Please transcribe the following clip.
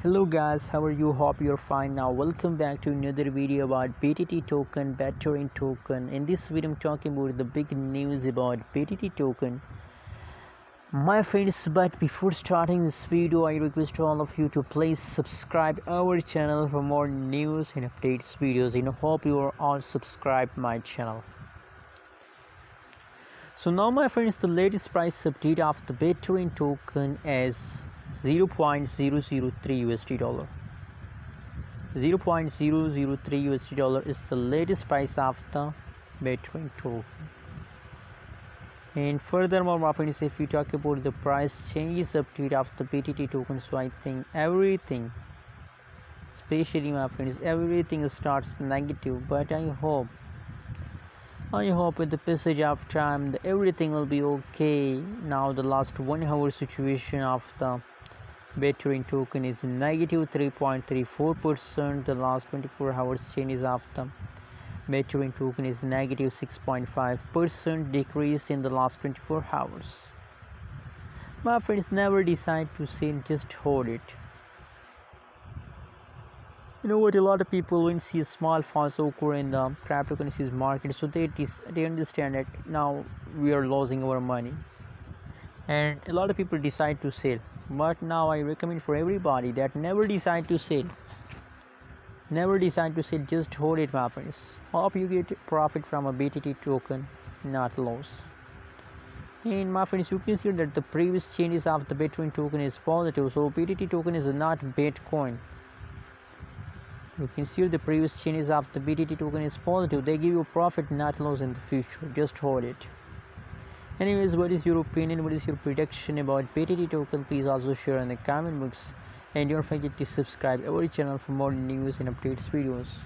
Hello guys, how are you? Hope you're fine. Now welcome back to another video about BTT token, Bittorrent token. In this video I'm talking about the big news about BTT token, my friends. But before starting this video, I request all of you to please subscribe our channel for more news and updates videos, and hope you are all subscribed my channel. So now my friends, the latest price update of the Bittorrent token is 0.003 USD dollar. 0.003 USD dollar is the latest price of the Bittorrent token. And furthermore, my friends, if we talk about the price changes update of the BTT token, so I think everything, especially my friends, everything starts negative, but I hope with the passage of time that everything will be okay. Now the last 1 hour situation of the Bittorrent token is negative 3.34%. The last 24 hours changes of the Bittorrent token is negative 6.5% decrease in the last 24 hours. My friends, never decide to sell, just hold it. You know what, a lot of people when see small falls occur in the cryptocurrencies market, so they understand that now we are losing our money, and a lot of people decide to sell. But now I recommend for everybody that never decide to sell, just hold it, my friends. Hope you get profit from a BTT token, not loss. And my friends, you can see that the previous changes of the Bittorrent token is positive, so BTT token is not Bitcoin. You can see the previous changes of the BTT token is positive. They give you profit, not loss in the future. Just hold it. Anyways, what is your opinion? What is your prediction about BTT token? Please also share in the comment box. And don't forget to subscribe our channel for more news and updates videos.